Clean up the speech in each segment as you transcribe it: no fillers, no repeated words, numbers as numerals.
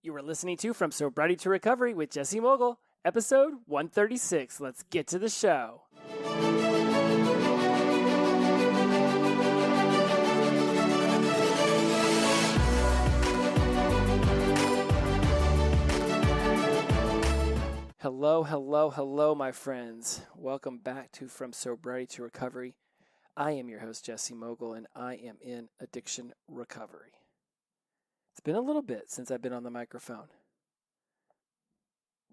You were listening to From Sobriety to Recovery with Jesse Mogul, episode 136. Let's get to the show. Hello, my friends. Welcome back to From Sobriety to Recovery. I am your host, Jesse Mogul, and I am in addiction recovery. It's been a little bit since I've been on the microphone.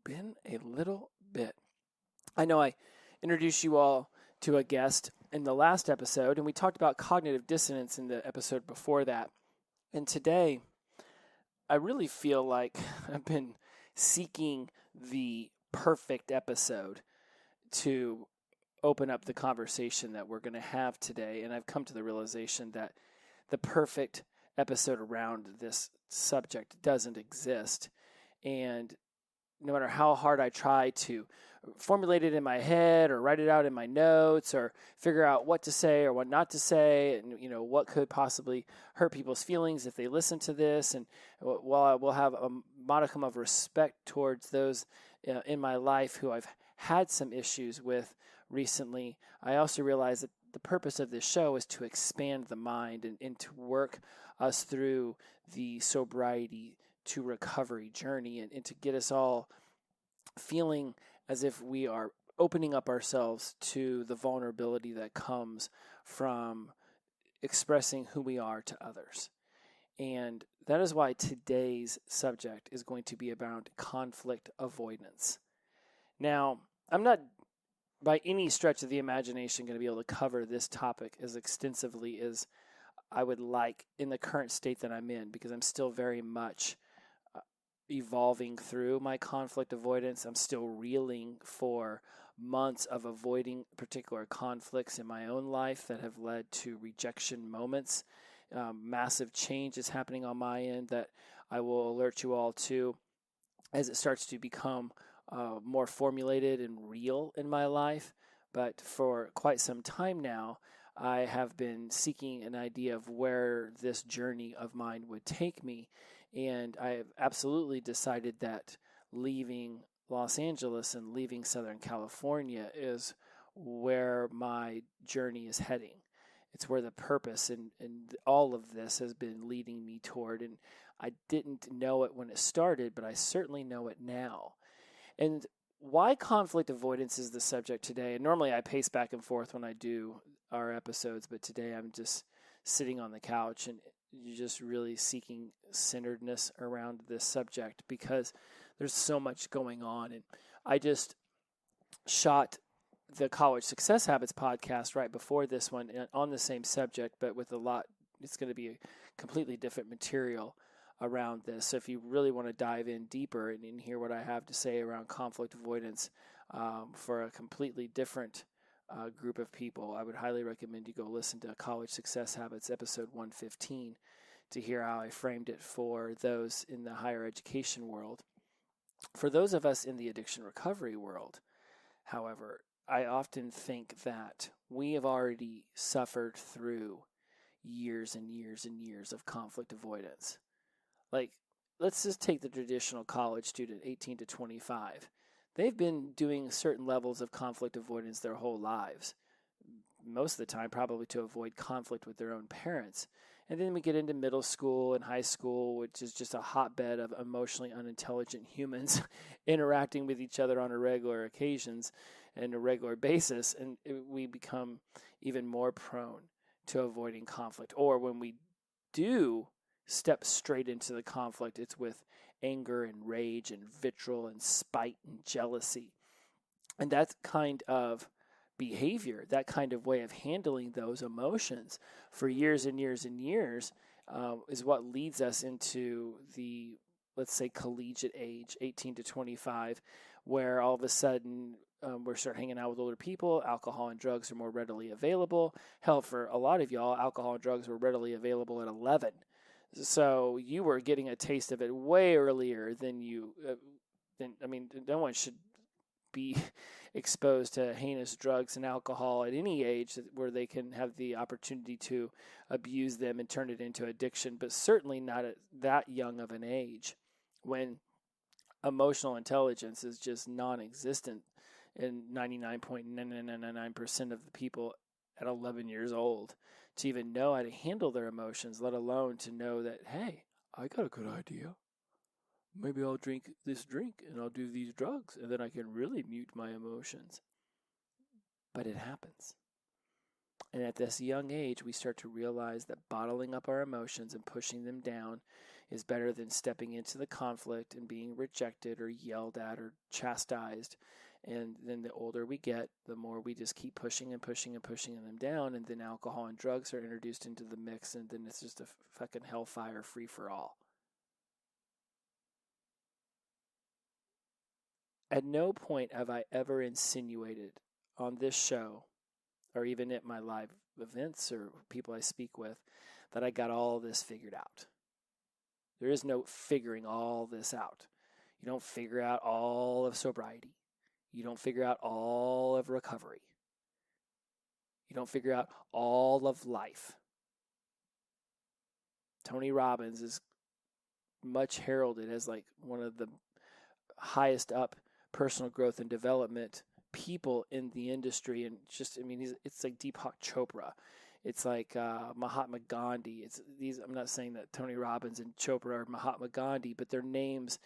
Been a little bit. I know I introduced you all to a guest in the last episode, and we talked about cognitive dissonance in the episode before that. And today, I really feel like I've been seeking the perfect episode to open up the conversation that we're going to have today. And I've come to the realization that the perfect episode around this subject doesn't exist. And no matter how hard I try to formulate it in my head or write it out in my notes or figure out what to say or what not to say and, what could possibly hurt people's feelings if they listen to this. And while I will have a modicum of respect towards those in my life who I've had some issues with recently, I also realize that the purpose of this show is to expand the mind and to work us through the sobriety to recovery journey and to get us all feeling as if we are opening up ourselves to the vulnerability that comes from expressing who we are to others. And that is why today's subject is going to be about conflict avoidance. Now, I'm not by any stretch of the imagination going to be able to cover this topic as extensively as I would like in the current state that I'm in, because I'm still very much evolving through my conflict avoidance. I'm still reeling for months of avoiding particular conflicts in my own life that have led to rejection moments. Massive change is happening on my end that I will alert you all to as it starts to become more formulated and real in my life. But for quite some time now, I have been seeking an idea of where this journey of mine would take me. And I have absolutely decided that leaving Los Angeles and leaving Southern California is where my journey is heading. It's where the purpose and all of this has been leading me toward. And I didn't know it when it started, but I certainly know it now. And why conflict avoidance is the subject today. And normally I pace back and forth when I do our episodes, but today I'm just sitting on the couch and you're just really seeking centeredness around this subject because there's so much going on. And I just shot the College Success Habits podcast right before this one on the same subject, but with it's going to be a completely different material around this. So if you really want to dive in deeper and hear what I have to say around conflict avoidance for a completely different group of people, I would highly recommend you go listen to College Success Habits episode 115 to hear how I framed it for those in the higher education world. For those of us in the addiction recovery world, however, I often think that we have already suffered through years and years and years of conflict avoidance. Like, let's just take the traditional college student, 18 to 25. They've been doing certain levels of conflict avoidance their whole lives. Most of the time, probably to avoid conflict with their own parents. And then we get into middle school and high school, which is just a hotbed of emotionally unintelligent humans interacting with each other on a regular occasions and a regular basis. And we become even more prone to avoiding conflict. Or when we do step straight into the conflict, it's with anger and rage and vitriol and spite and jealousy. And that kind of behavior, that kind of way of handling those emotions for years and years and years is what leads us into the, let's say, collegiate age, 18 to 25, where all of a sudden we start hanging out with older people. Alcohol and drugs are more readily available. Hell, for a lot of y'all, alcohol and drugs were readily available at 11. So you were getting a taste of it way earlier than no one should be exposed to heinous drugs and alcohol at any age where they can have the opportunity to abuse them and turn it into addiction, but certainly not at that young of an age. when emotional intelligence is just non-existent in 99.999% of the people at 11 years old to even know how to handle their emotions, let alone to know that, hey, I got a good idea. Maybe I'll drink this drink and I'll do these drugs and then I can really mute my emotions. But it happens. And at this young age, we start to realize that bottling up our emotions and pushing them down is better than stepping into the conflict and being rejected or yelled at or chastised. And then the older we get, the more we just keep pushing and pushing and pushing them down. And then alcohol and drugs are introduced into the mix. And then it's just a fucking hellfire free for all. At no point have I ever insinuated on this show or even at my live events or people I speak with that I got all this figured out. There is no figuring all this out. You don't figure out all of sobriety. You don't figure out all of recovery. You don't figure out all of life. Tony Robbins is much heralded as like one of the highest up personal growth and development people in the industry. And just, I mean, it's like Deepak Chopra. It's like Mahatma Gandhi. I'm not saying that Tony Robbins and Chopra are Mahatma Gandhi, but they're names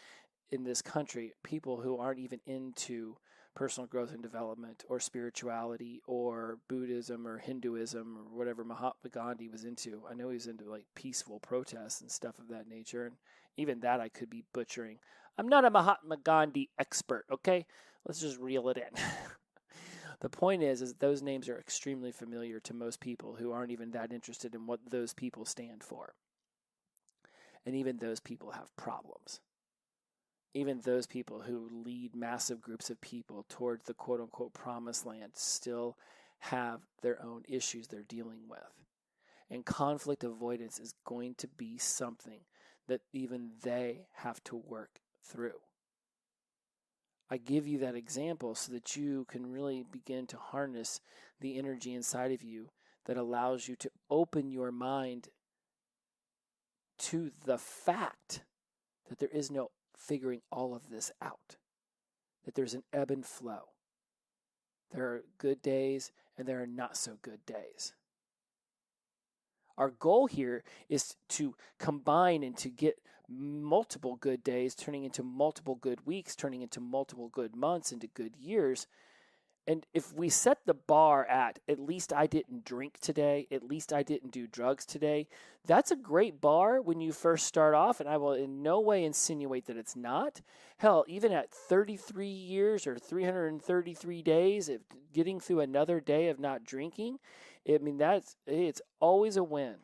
in this country, people who aren't even into personal growth and development or spirituality or Buddhism or Hinduism or whatever Mahatma Gandhi was into. I know he was into like peaceful protests and stuff of that nature. And even that I could be butchering. I'm not a Mahatma Gandhi expert, okay? Let's just reel it in. The point is those names are extremely familiar to most people who aren't even that interested in what those people stand for. And even those people have problems. Even those people who lead massive groups of people towards the quote-unquote promised land still have their own issues they're dealing with. And conflict avoidance is going to be something that even they have to work through. I give you that example so that you can really begin to harness the energy inside of you that allows you to open your mind to the fact that there is no figuring all of this out, that there's an ebb and flow. There are good days and there are not so good days. Our goal here is to combine and to get multiple good days turning into multiple good weeks, turning into multiple good months, into good years. And if we set the bar at least I didn't drink today, at least I didn't do drugs today, that's a great bar when you first start off, and I will in no way insinuate that it's not. Hell, even at 33 years or 333 days of getting through another day of not drinking, it's always a win.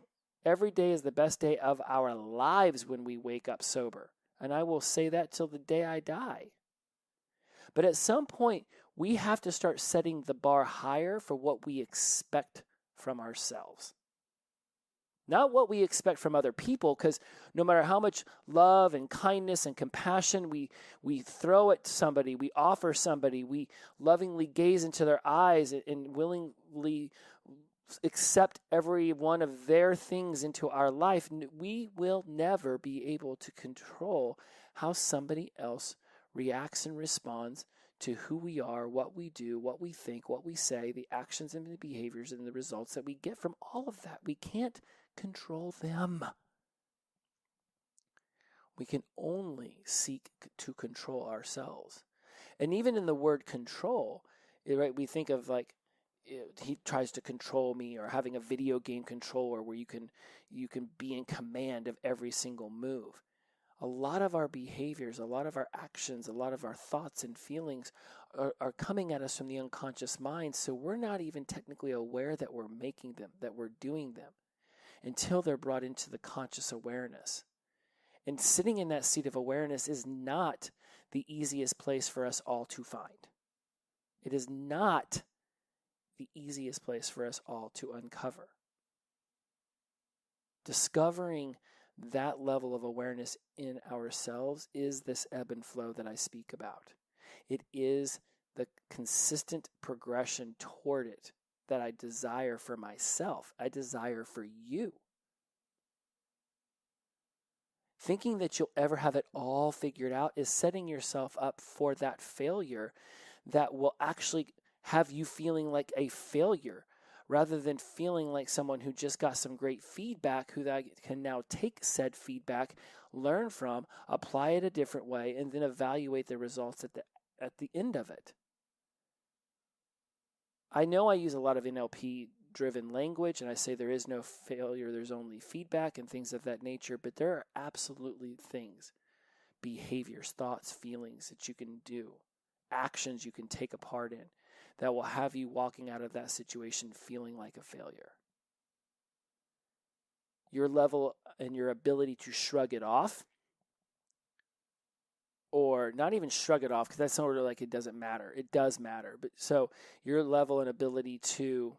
Every day is the best day of our lives when we wake up sober. And I will say that till the day I die. But at some point, we have to start setting the bar higher for what we expect from ourselves. Not what we expect from other people, because no matter how much love and kindness and compassion we throw at somebody, we offer somebody, we lovingly gaze into their eyes and willingly accept every one of their things into our life, we will never be able to control how somebody else reacts and responds to who we are, what we do, what we think, what we say, the actions and the behaviors and the results that we get from all of that. We can't control them. We can only seek to control ourselves. And even in the word control, right, we think of like, he tries to control me, or having a video game controller where you can be in command of every single move. A lot of our behaviors, a lot of our actions, a lot of our thoughts and feelings are coming at us from the unconscious mind, so we're not even technically aware that we're making them, that we're doing them, until they're brought into the conscious awareness. And sitting in that seat of awareness is not the easiest place for us all to find. It is not the easiest place for us all to uncover. Discovering that level of awareness in ourselves is this ebb and flow that I speak about. It is the consistent progression toward it that I desire for myself. I desire for you. Thinking that you'll ever have it all figured out is setting yourself up for that failure that will actually have you feeling like a failure rather than feeling like someone who just got some great feedback, who that can now take said feedback, learn from, apply it a different way, and then evaluate the results at the end of it. I know I use a lot of NLP driven language and I say there is no failure, there's only feedback and things of that nature, but there are absolutely things, behaviors, thoughts, feelings that you can do, actions you can take a part in that will have you walking out of that situation feeling like a failure. Your level and your ability to shrug it off, or not even shrug it off, because that's sort of like it doesn't matter. It does matter. But so your level and ability to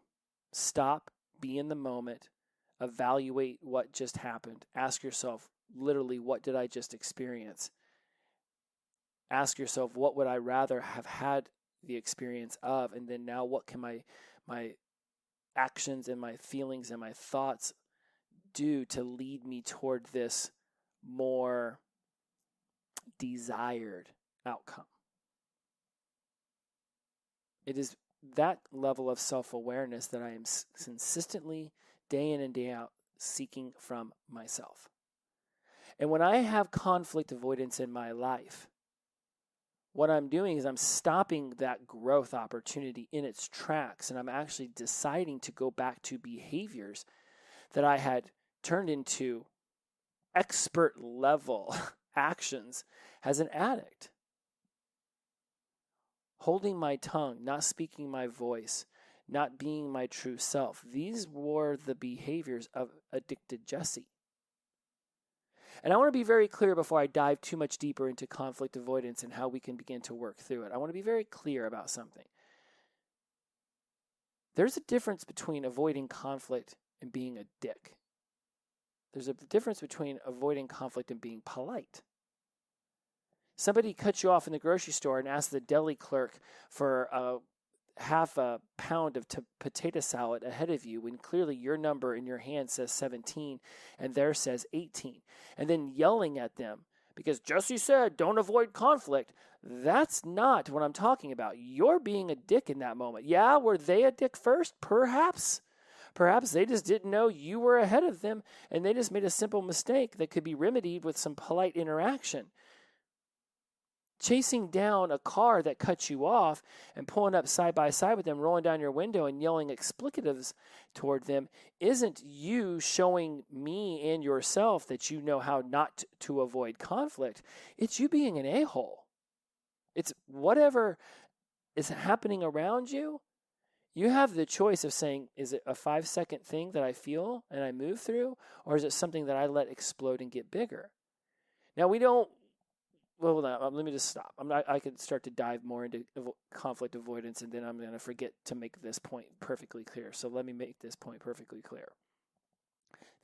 stop, be in the moment, evaluate what just happened, ask yourself, literally, what did I just experience? Ask yourself, what would I rather have had the experience of? And then now what can my actions and my feelings and my thoughts do to lead me toward this more desired outcome? It is that level of self-awareness that I am consistently, day in and day out, seeking from myself. And when I have conflict avoidance in my life, what I'm doing is I'm stopping that growth opportunity in its tracks, and I'm actually deciding to go back to behaviors that I had turned into expert level actions as an addict. Holding my tongue, not speaking my voice, not being my true self. These were the behaviors of addicted Jesse. And I want to be very clear before I dive too much deeper into conflict avoidance and how we can begin to work through it. I want to be very clear about something. There's a difference between avoiding conflict and being a dick. There's a difference between avoiding conflict and being polite. Somebody cuts you off in the grocery store and asks the deli clerk for half a pound of potato salad ahead of you when clearly your number in your hand says 17 and theirs says 18. And then yelling at them because Jesse said don't avoid conflict. That's not what I'm talking about. You're being a dick in that moment. Yeah, were they a dick first? Perhaps. Perhaps they just didn't know you were ahead of them and they just made a simple mistake that could be remedied with some polite interaction. Chasing down a car that cuts you off and pulling up side by side with them, rolling down your window and yelling explicitives toward them isn't you showing me and yourself that you know how not to avoid conflict. It's you being an a-hole. It's whatever is happening around you. You have the choice of saying, is it a 5-second thing that I feel and I move through, or is it something that I let explode and get bigger? Now, let me just stop. I could start to dive more into conflict avoidance, and then I'm going to forget to make this point perfectly clear. So let me make this point perfectly clear.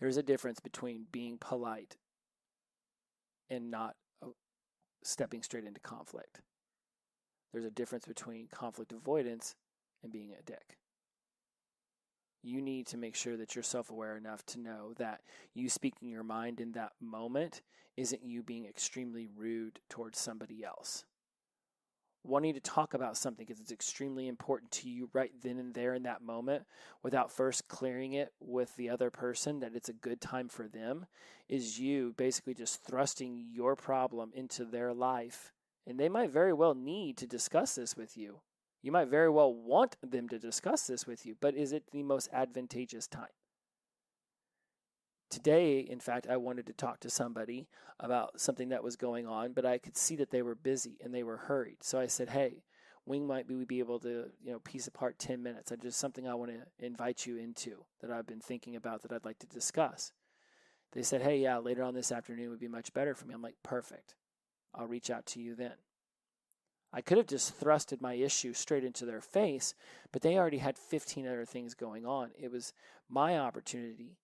There's a difference between being polite and not stepping straight into conflict. There's a difference between conflict avoidance and being a dick. You need to make sure that you're self-aware enough to know that you speaking your mind in that moment isn't you being extremely rude towards somebody else. Wanting to talk about something because it's extremely important to you right then and there in that moment without first clearing it with the other person that it's a good time for them is you basically just thrusting your problem into their life. And they might very well need to discuss this with you. You might very well want them to discuss this with you, but is it the most advantageous time? Today, in fact, I wanted to talk to somebody about something that was going on, but I could see that they were busy and they were hurried. So I said, hey, we might be able to, piece apart 10 minutes. It's just something I want to invite you into that I've been thinking about that I'd like to discuss. They said, hey, yeah, later on this afternoon would be much better for me. I'm like, perfect. I'll reach out to you then. I could have just thrusted my issue straight into their face, but they already had 15 other things going on. It was my opportunity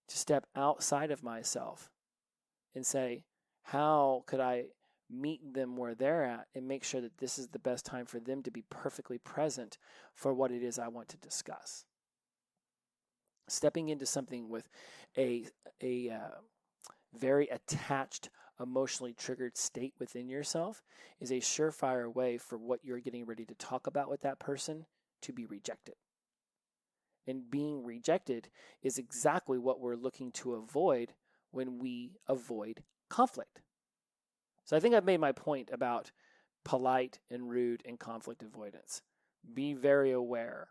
to step outside of myself and say, how could I meet them where they're at and make sure that this is the best time for them to be perfectly present for what it is I want to discuss. Stepping into something with a very attached, emotionally triggered state within yourself is a surefire way for what you're getting ready to talk about with that person to be rejected. And being rejected is exactly what we're looking to avoid when we avoid conflict. So I think I've made my point about polite and rude and conflict avoidance. Be very aware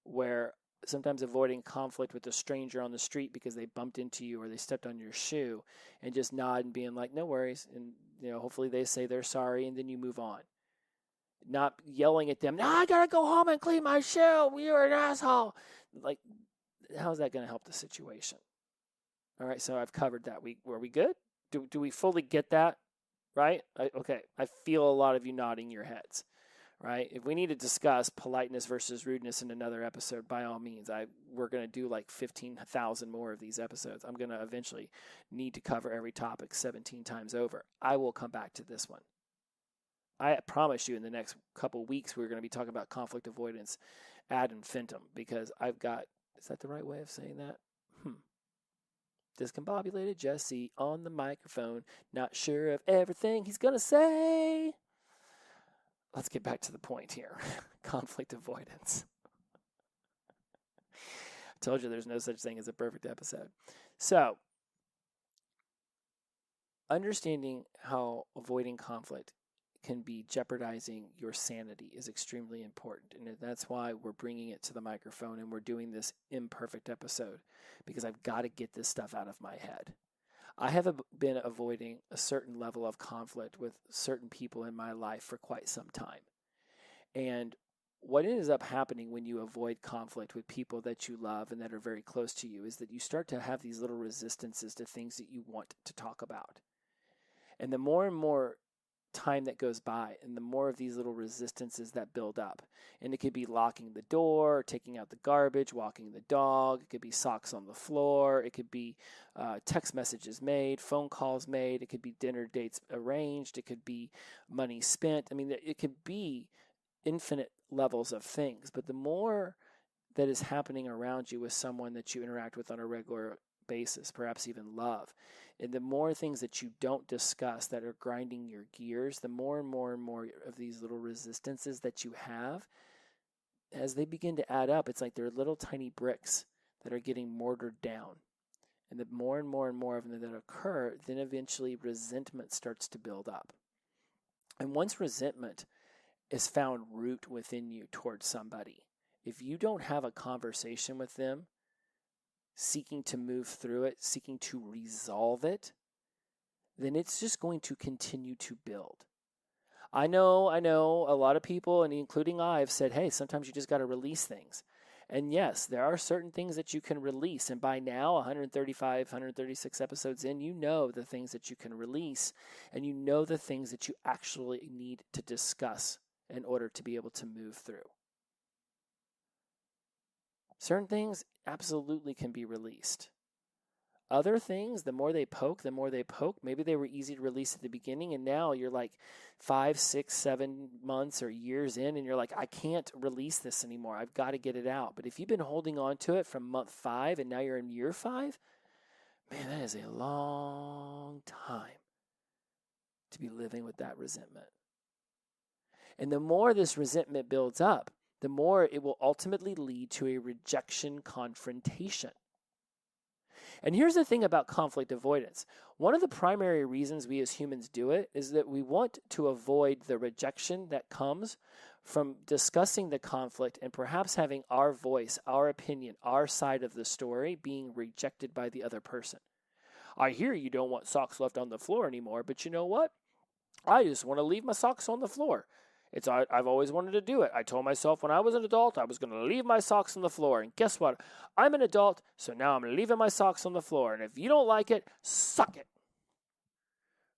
where sometimes avoiding conflict with a stranger on the street because they bumped into you or they stepped on your shoe, and just nod and being like, no worries. And, hopefully they say they're sorry and then you move on. Not yelling at them, no, I gotta go home and clean my shoe. You're an asshole. Like, how's that going to help the situation? All right, so I've covered that. Were we good? Do we fully get that? Right? Okay, I feel a lot of you nodding your heads. Right? If we need to discuss politeness versus rudeness in another episode, by all means, we're going to do like 15,000 more of these episodes. I'm going to eventually need to cover every topic 17 times over. I will come back to this one. I promise you in the next couple weeks, we're going to be talking about conflict avoidance ad infinitum, because I've got, is that the right way of saying that? Discombobulated Jesse on the microphone, not sure of everything he's going to say. Let's get back to the point here. Conflict avoidance. I told you there's no such thing as a perfect episode. So, understanding how avoiding conflict can be jeopardizing your sanity is extremely important. And that's why we're bringing it to the microphone and we're doing this imperfect episode, because I've got to get this stuff out of my head. I have been avoiding a certain level of conflict with certain people in my life for quite some time. And what ends up happening when you avoid conflict with people that you love and that are very close to you is that you start to have these little resistances to things that you want to talk about. And the more and more time that goes by, and the more of these little resistances that build up, and it could be locking the door, taking out the garbage, walking the dog, it could be socks on the floor, it could be text messages made, phone calls made, it could be dinner dates arranged, it could be money spent. I mean, it could be infinite levels of things, but the more that is happening around you with someone that you interact with on a regular basis, perhaps even love, and the more things that you don't discuss that are grinding your gears, the more and more and more of these little resistances that you have, as they begin to add up, it's like they're little tiny bricks that are getting mortared down. And the more and more and more of them that occur, then eventually resentment starts to build up. And once resentment is found root within you towards somebody, if you don't have a conversation with them, seeking to move through it, seeking to resolve it, then it's just going to continue to build. I know a lot of people, and including I, have said, hey, sometimes you just got to release things. And yes, there are certain things that you can release. And by now, 135, 136 episodes in, you know the things that you can release, and you know the things that you actually need to discuss in order to be able to move through. Certain things absolutely can be released. Other things, the more they poke. Maybe they were easy to release at the beginning, and now you're like 5, 6, 7 months or years in, and you're like, I can't release this anymore. I've got to get it out. But if you've been holding on to it from month 5 and now you're in year 5, man, that is a long time to be living with that resentment. And the more this resentment builds up, the more it will ultimately lead to a rejection confrontation. And here's the thing about conflict avoidance. One of the primary reasons we as humans do it is that we want to avoid the rejection that comes from discussing the conflict and perhaps having our voice, our opinion, our side of the story being rejected by the other person. I hear you don't want socks left on the floor anymore, but you know what? I just want to leave my socks on the floor. I've always wanted to do it. I told myself when I was an adult I was going to leave my socks on the floor. And guess what? I'm an adult, so now I'm leaving my socks on the floor. And if you don't like it, suck it.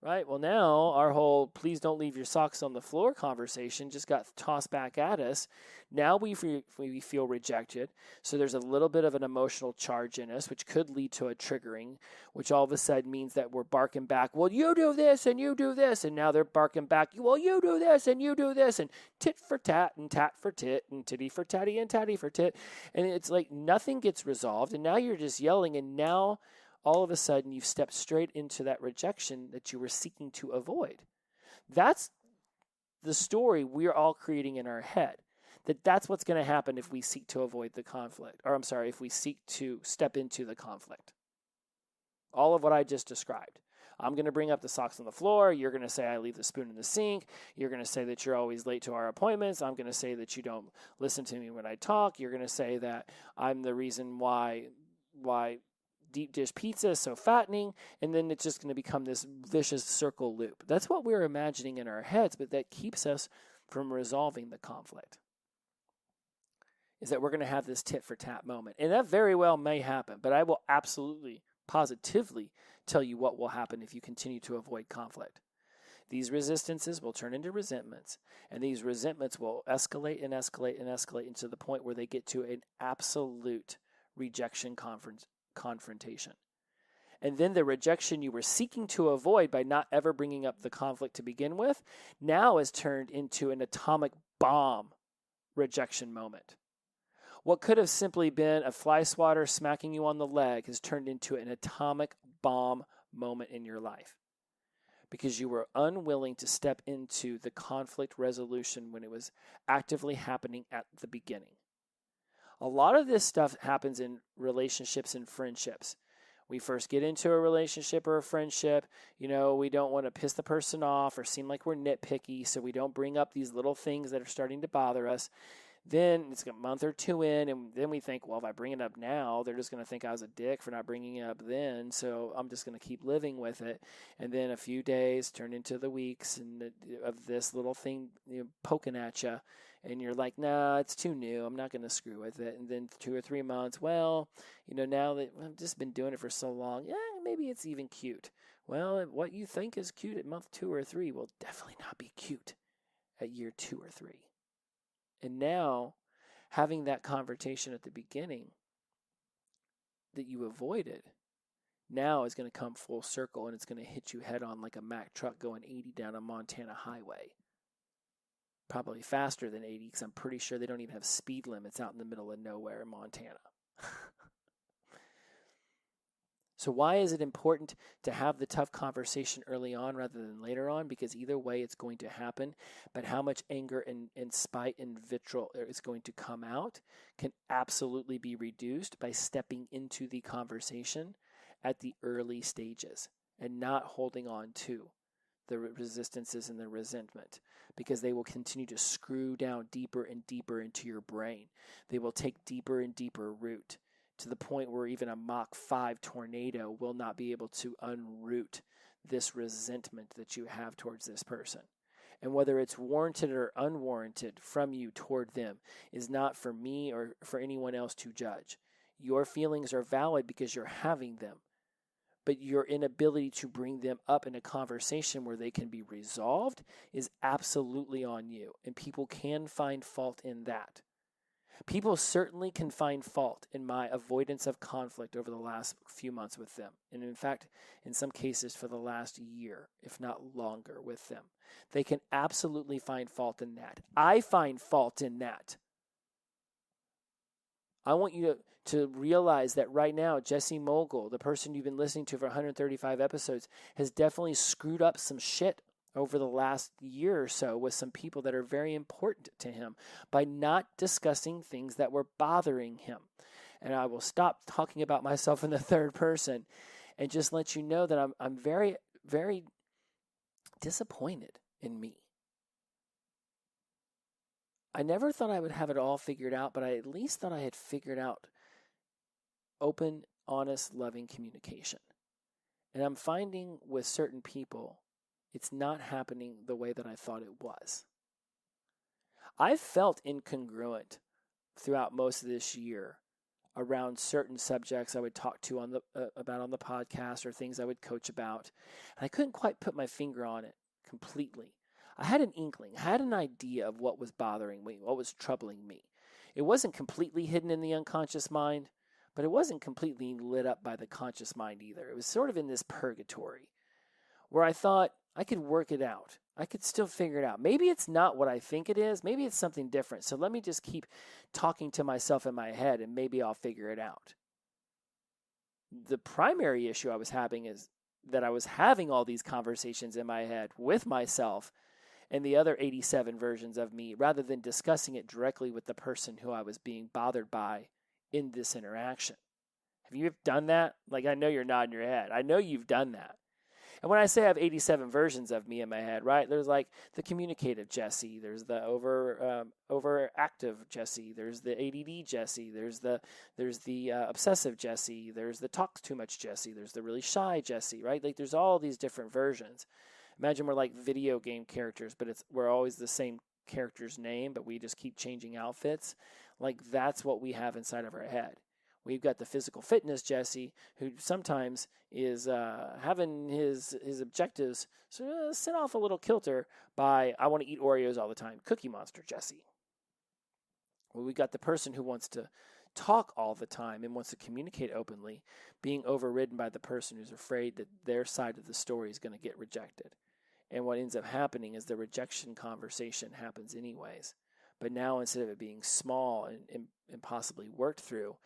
Right? Well, now our whole please don't leave your socks on the floor conversation just got tossed back at us. Now we feel rejected. So there's a little bit of an emotional charge in us, which could lead to a triggering, which all of a sudden means that we're barking back, well, you do this and you do this. And now they're barking back, well, you do this and you do this. And tit for tat and tat for tit and titty for tatty and tatty for tit. And it's like nothing gets resolved. And now you're just yelling. And now all of a sudden you've stepped straight into that rejection that you were seeking to avoid. That's the story we're all creating in our head. That's what's going to happen if we seek to avoid the conflict. Or I'm sorry, if we seek to step into the conflict. All of what I just described. I'm going to bring up the socks on the floor. You're going to say I leave the spoon in the sink. You're going to say that you're always late to our appointments. I'm going to say that you don't listen to me when I talk. You're going to say that I'm the reason why deep dish pizza is so fattening. And then it's just going to become this vicious circle loop. That's what we're imagining in our heads, but that keeps us from resolving the conflict. Is that we're going to have this tit for tat moment. And that very well may happen, but I will absolutely, positively tell you what will happen if you continue to avoid conflict. These resistances will turn into resentments, and these resentments will escalate and escalate and escalate into the point where they get to an absolute rejection confrontation. And then the rejection you were seeking to avoid by not ever bringing up the conflict to begin with now is turned into an atomic bomb rejection moment. What could have simply been a fly swatter smacking you on the leg has turned into an atomic bomb moment in your life because you were unwilling to step into the conflict resolution when it was actively happening at the beginning. A lot of this stuff happens in relationships and friendships. We first get into a relationship or a friendship, we don't want to piss the person off or seem like we're nitpicky, so we don't bring up these little things that are starting to bother us. Then it's a month or two in, and then we think, well, if I bring it up now, they're just going to think I was a dick for not bringing it up then, so I'm just going to keep living with it. And then a few days turn into the weeks of this little thing poking at you, and you're like, nah, it's too new. I'm not going to screw with it. And then 2 or 3 months, well, now that I've just been doing it for so long, maybe it's even cute. Well, what you think is cute at month 2 or 3 will definitely not be cute at year 2 or 3. And now, having that confrontation at the beginning that you avoided, now is going to come full circle and it's going to hit you head on like a Mack truck going 80 down a Montana highway. Probably faster than 80 because I'm pretty sure they don't even have speed limits out in the middle of nowhere in Montana. So why is it important to have the tough conversation early on rather than later on? Because either way it's going to happen, but how much anger and spite and vitriol is going to come out can absolutely be reduced by stepping into the conversation at the early stages and not holding on to the resistances and the resentment, because they will continue to screw down deeper and deeper into your brain. They will take deeper and deeper root, to the point where even a Mach 5 tornado will not be able to unroot this resentment that you have towards this person. And whether it's warranted or unwarranted from you toward them is not for me or for anyone else to judge. Your feelings are valid because you're having them, but your inability to bring them up in a conversation where they can be resolved is absolutely on you. And people can find fault in that. People certainly can find fault in my avoidance of conflict over the last few months with them. And in fact, in some cases for the last year, if not longer with them. They can absolutely find fault in that. I find fault in that. I want you to realize that right now, Jesse Mogul, the person you've been listening to for 135 episodes, has definitely screwed up some shit over the last year or so with some people that are very important to him by not discussing things that were bothering him. And I will stop talking about myself in the third person and just let you know that I'm very, very disappointed in me. I never thought I would have it all figured out, but I at least thought I had figured out open, honest, loving communication. And I'm finding with certain people, it's not happening the way that I thought it was. I felt incongruent throughout most of this year around certain subjects I would talk to about on the podcast or things I would coach about. And I couldn't quite put my finger on it completely. I had an inkling, I had an idea of what was bothering me, what was troubling me. It wasn't completely hidden in the unconscious mind, but it wasn't completely lit up by the conscious mind either. It was sort of in this purgatory where I thought I could work it out. I could still figure it out. Maybe it's not what I think it is. Maybe it's something different. So let me just keep talking to myself in my head and maybe I'll figure it out. The primary issue I was having is that I was having all these conversations in my head with myself and the other 87 versions of me rather than discussing it directly with the person who I was being bothered by in this interaction. Have you done that? Like, I know you're nodding your head. I know you've done that. And when I say I have 87 versions of me in my head, right? There's like the communicative Jesse, there's the overactive Jesse, there's the ADD Jesse, there's the obsessive Jesse, there's the talks too much Jesse, there's the really shy Jesse, right? Like there's all these different versions. Imagine we're like video game characters, but we're always the same character's name, but we just keep changing outfits. Like that's what we have inside of our head. We've got the physical fitness Jesse, who sometimes is having his objectives sent off a little kilter by I want to eat Oreos all the time, Cookie Monster Jesse. Well, we've got the person who wants to talk all the time and wants to communicate openly, being overridden by the person who's afraid that their side of the story is going to get rejected. And what ends up happening is the rejection conversation happens anyways. But now instead of it being small and possibly worked through,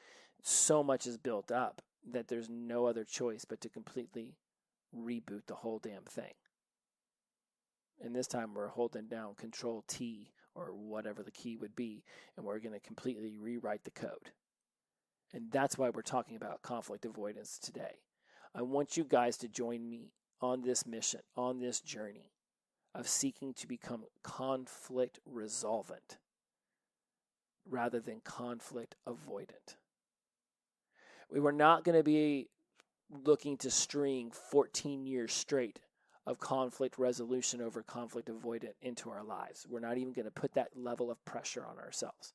so much is built up that there's no other choice but to completely reboot the whole damn thing. And this time we're holding down Control T or whatever the key would be, and we're going to completely rewrite the code. And that's why we're talking about conflict avoidance today. I want you guys to join me on this mission, on this journey of seeking to become conflict resolvent rather than conflict avoidant. We were not going to be looking to string 14 years straight of conflict resolution over conflict avoidant into our lives. We're not even going to put that level of pressure on ourselves.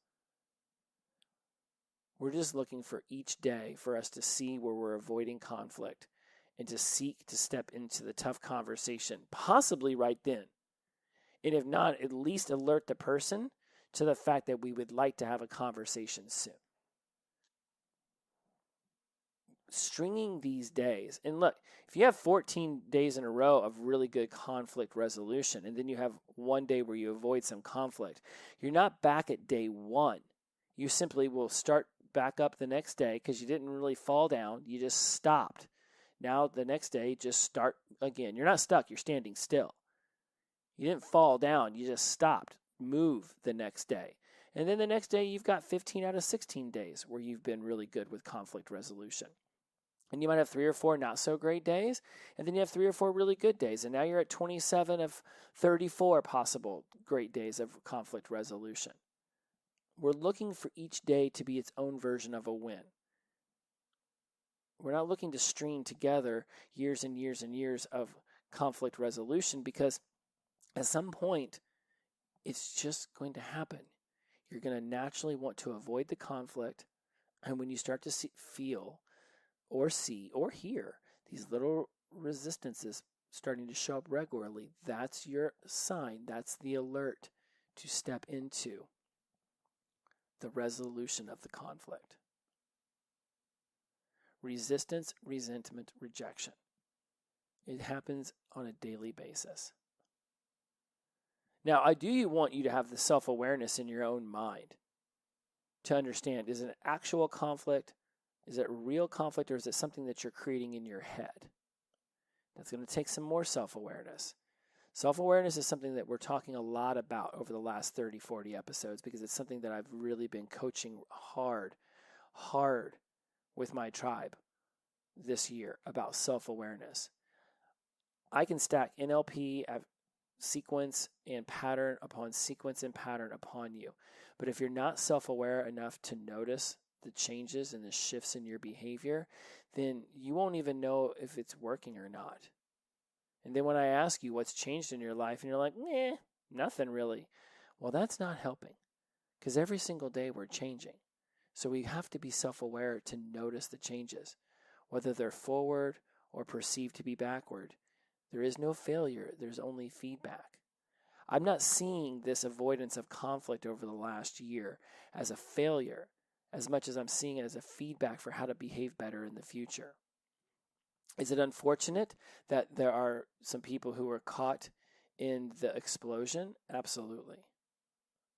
We're just looking for each day for us to see where we're avoiding conflict and to seek to step into the tough conversation, possibly right then. And if not, at least alert the person to the fact that we would like to have a conversation soon. Stringing these days, and look, if you have 14 days in a row of really good conflict resolution, and then you have one day where you avoid some conflict, you're not back at day one. You simply will start back up the next day because you didn't really fall down. You just stopped. Now the next day, just start again. You're not stuck. You're standing still. You didn't fall down. You just stopped. Move the next day. And then the next day, you've got 15 out of 16 days where you've been really good with conflict resolution. And you might have 3 or 4 not so great days, and then you have 3 or 4 really good days. And now you're at 27 of 34 possible great days of conflict resolution. We're looking for each day to be its own version of a win. We're not looking to string together years and years and years of conflict resolution because at some point, it's just going to happen. You're going to naturally want to avoid the conflict. And when you start to feel or see or hear these little resistances starting to show up regularly, that's your sign, that's the alert to step into the resolution of the conflict. Resistance, resentment, rejection. It happens on a daily basis. Now, I do want you to have the self-awareness in your own mind to understand, is it an actual conflict? Is it real conflict, or is it something that you're creating in your head? That's going to take some more self-awareness. Self-awareness is something that we're talking a lot about over the last 30, 40 episodes because it's something that I've really been coaching hard with my tribe this year about self-awareness. I can stack NLP, sequence and pattern upon sequence and pattern upon you. But if you're not self-aware enough to notice the changes and the shifts in your behavior, then you won't even know if it's working or not. And then when I ask you what's changed in your life and you're like, nothing really. Well, that's not helping because every single day we're changing. So we have to be self-aware to notice the changes, whether they're forward or perceived to be backward. There is no failure. There's only feedback. I'm not seeing this avoidance of conflict over the last year as a failure as much as I'm seeing it as a feedback for how to behave better in the future. Is it unfortunate that there are some people who were caught in the explosion? Absolutely.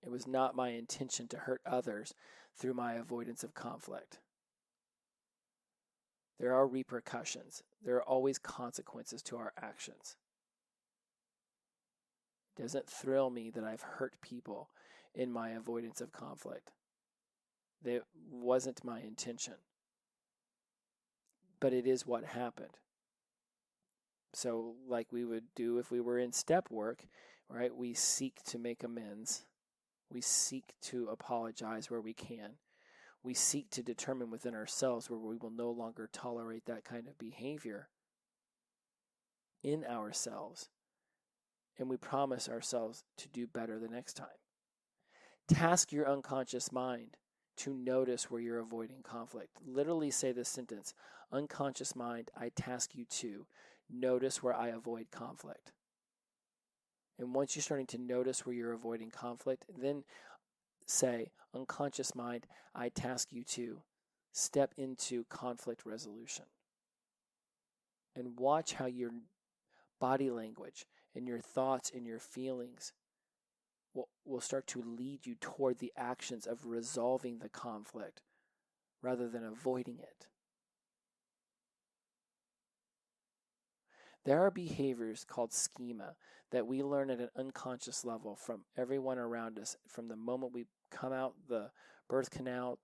It was not my intention to hurt others through my avoidance of conflict. There are repercussions. There are always consequences to our actions. It doesn't thrill me that I've hurt people in my avoidance of conflict. That wasn't my intention. But it is what happened. So, like we would do if we were in step work, right? We seek to make amends. We seek to apologize where we can. We seek to determine within ourselves where we will no longer tolerate that kind of behavior in ourselves. And we promise ourselves to do better the next time. Task your unconscious mind to notice where you're avoiding conflict. Literally say this sentence: unconscious mind, I task you to notice where I avoid conflict. And once you're starting to notice where you're avoiding conflict, then say, unconscious mind, I task you to step into conflict resolution. And watch how your body language and your thoughts and your feelings will start to lead you toward the actions of resolving the conflict rather than avoiding it. There are behaviors called schema that we learn at an unconscious level from everyone around us from the moment we come out the birth canal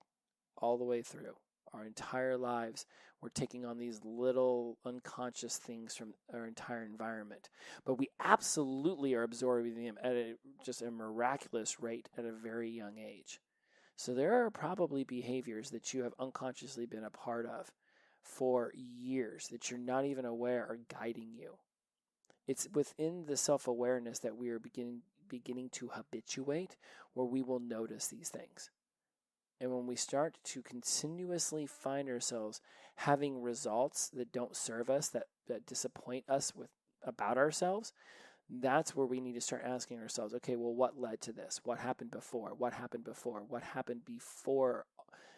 all the way through. Our entire lives, we're taking on these little unconscious things from our entire environment. But we absolutely are absorbing them at just a miraculous rate at a very young age. So there are probably behaviors that you have unconsciously been a part of for years that you're not even aware are guiding you. It's within the self-awareness that we are beginning to habituate where we will notice these things. And when we start to continuously find ourselves having results that don't serve us, that disappoint us about ourselves, that's where we need to start asking ourselves, okay, well, what led to this? What happened before? What happened before? What happened before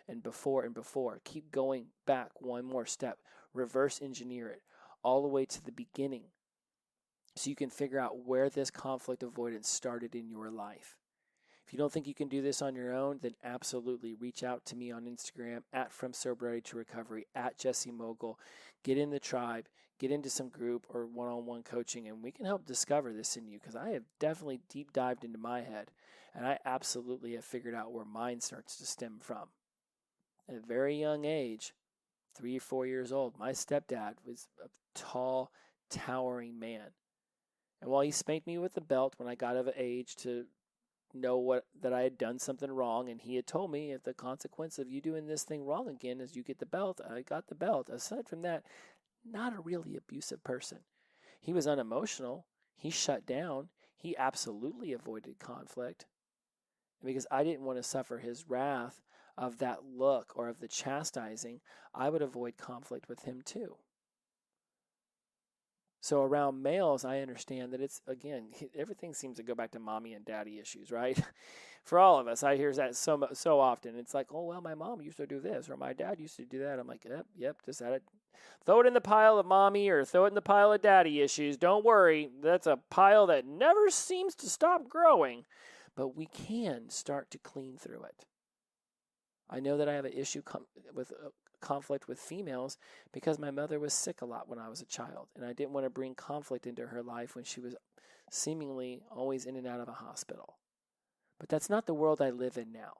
and before and before? Keep going back one more step. Reverse engineer it all the way to the beginning so you can figure out where this conflict avoidance started in your life. If you don't think you can do this on your own, then absolutely reach out to me on Instagram at From Sobriety to Recovery, at Jesse Mogul. Get in the tribe, get into some group or one-on-one coaching, and we can help discover this in you because I have definitely deep dived into my head, and I absolutely have figured out where mine starts to stem from. At a very young age, 3 or 4 years old, my stepdad was a tall, towering man. And while he spanked me with a belt when I got of age to know that I had done something wrong, and he had told me if the consequence of you doing this thing wrong again is you get the belt, I got the belt. Aside from that, not a really abusive person. He was unemotional. He shut down. He absolutely avoided conflict. And because I didn't want to suffer his wrath of that look or of the chastising, I would avoid conflict with him too. So around males, I understand that it's, again, everything seems to go back to mommy and daddy issues, right? For all of us, I hear that so often. It's like, oh, well, my mom used to do this, or my dad used to do that. I'm like, yep, just add it. Throw it in the pile of mommy or throw it in the pile of daddy issues. Don't worry. That's a pile that never seems to stop growing. But we can start to clean through it. I know that I have an issue with conflict with females because my mother was sick a lot when I was a child, and I didn't want to bring conflict into her life when she was seemingly always in and out of a hospital. But that's not the world I live in now.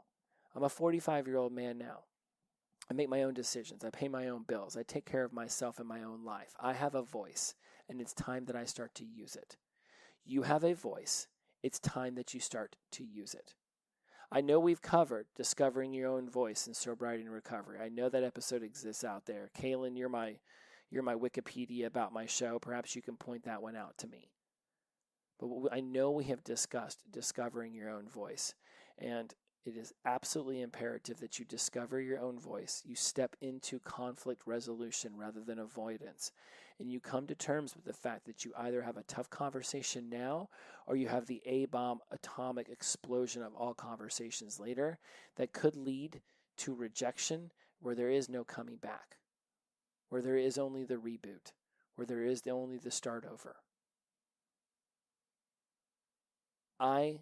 I'm a 45-year-old man now. I make my own decisions. I pay my own bills. I take care of myself and my own life. I have a voice, and it's time that I start to use it. You have a voice. It's time that you start to use it. I know we've covered discovering your own voice in sobriety and recovery. I know that episode exists out there. Kaylin, you're my Wikipedia about my show. Perhaps you can point that one out to me. But I know we have discussed discovering your own voice. And it is absolutely imperative that you discover your own voice. You step into conflict resolution rather than avoidance. And you come to terms with the fact that you either have a tough conversation now or you have the A-bomb atomic explosion of all conversations later that could lead to rejection where there is no coming back, where there is only the reboot, where there is only the start over. I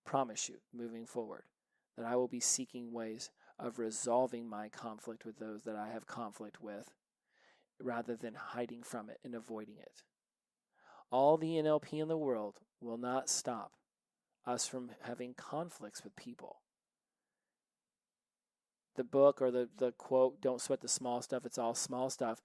promise you, moving forward, that I will be seeking ways of resolving my conflict with those that I have conflict with rather than hiding from it and avoiding it. All the NLP in the world will not stop us from having conflicts with people. The book or the quote, don't sweat the small stuff, it's all small stuff.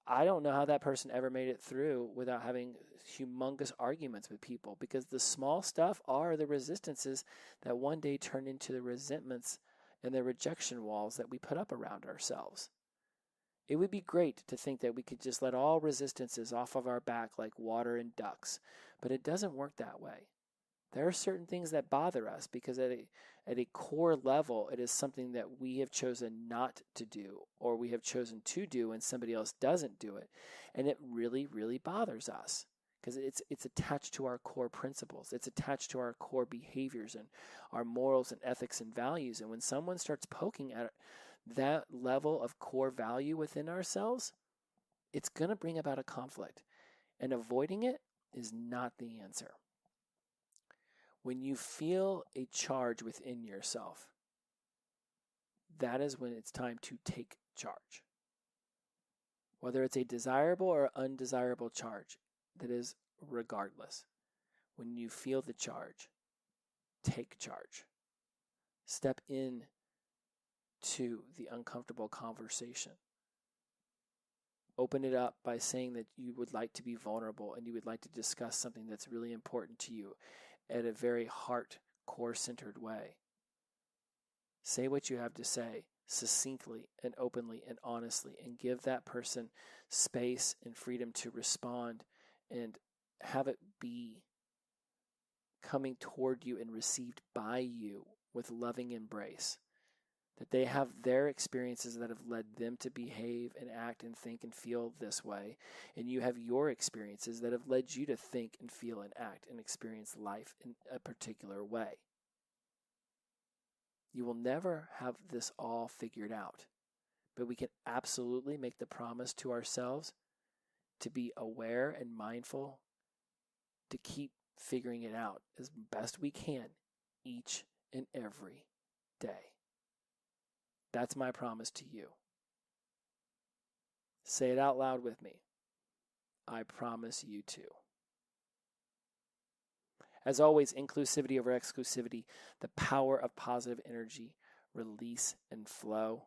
I don't know how that person ever made it through without having humongous arguments with people, because the small stuff are the resistances that one day turn into the resentments and the rejection walls that we put up around ourselves. It would be great to think that we could just let all resistances off of our back like water and ducks, but it doesn't work that way. There are certain things that bother us because at a core level, it is something that we have chosen not to do, or we have chosen to do and somebody else doesn't do it. And it really, really bothers us because it's attached to our core principles. It's attached to our core behaviors and our morals and ethics and values. And when someone starts poking at that level of core value within ourselves, it's going to bring about a conflict. And avoiding it is not the answer. When you feel a charge within yourself, that is when it's time to take charge. Whether it's a desirable or undesirable charge, that is regardless. When you feel the charge, take charge. Step in to the uncomfortable conversation. Open it up by saying that you would like to be vulnerable and you would like to discuss something that's really important to you at a very heart, core-centered way. Say what you have to say succinctly and openly and honestly, and give that person space and freedom to respond and have it be coming toward you and received by you with loving embrace. That they have their experiences that have led them to behave and act and think and feel this way, and you have your experiences that have led you to think and feel and act and experience life in a particular way. You will never have this all figured out, but we can absolutely make the promise to ourselves to be aware and mindful, to keep figuring it out as best we can each and every day. That's my promise to you. Say it out loud with me. I promise you to. As always, inclusivity over exclusivity, the power of positive energy, release and flow.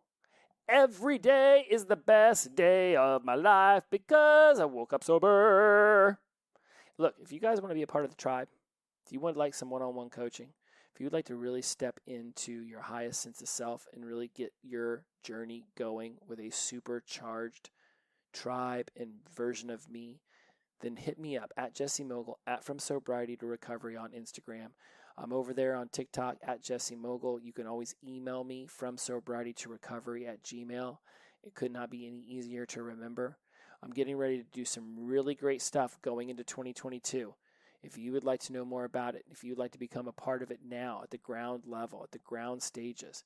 Every day is the best day of my life because I woke up sober. Look, if you guys want to be a part of the tribe, if you would like some one-on-one coaching, if you would like to really step into your highest sense of self and really get your journey going with a supercharged tribe and version of me, then hit me up at Jesse Mogul, at From Sobriety to Recovery on Instagram. I'm over there on TikTok at Jesse Mogul. You can always email me from sobriety to recovery at Gmail. It could not be any easier to remember. I'm getting ready to do some really great stuff going into 2022. If you would like to know more about it, if you would like to become a part of it now at the ground level, at the ground stages,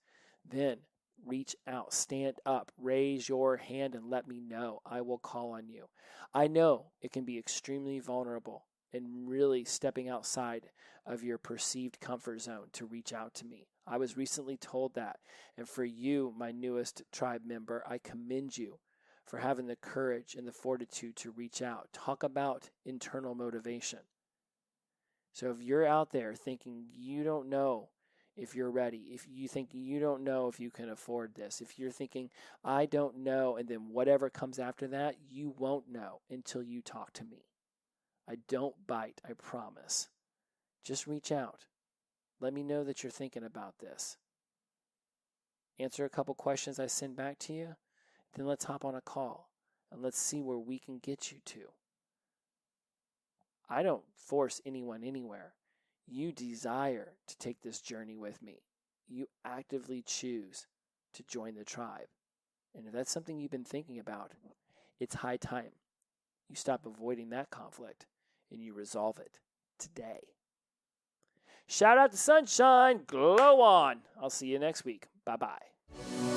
then reach out, stand up, raise your hand and let me know. I will call on you. I know it can be extremely vulnerable and really stepping outside of your perceived comfort zone to reach out to me. I was recently told that. And for you, my newest tribe member, I commend you for having the courage and the fortitude to reach out. Talk about internal motivation. So if you're out there thinking you don't know if you're ready, if you think you don't know if you can afford this, if you're thinking, I don't know, and then whatever comes after that, you won't know until you talk to me. I don't bite, I promise. Just reach out. Let me know that you're thinking about this. Answer a couple questions I send back to you, then let's hop on a call and let's see where we can get you to. I don't force anyone anywhere. You desire to take this journey with me. You actively choose to join the tribe. And if that's something you've been thinking about, it's high time you stop avoiding that conflict and you resolve it today. Shout out to Sunshine. Glow on. I'll see you next week. Bye-bye.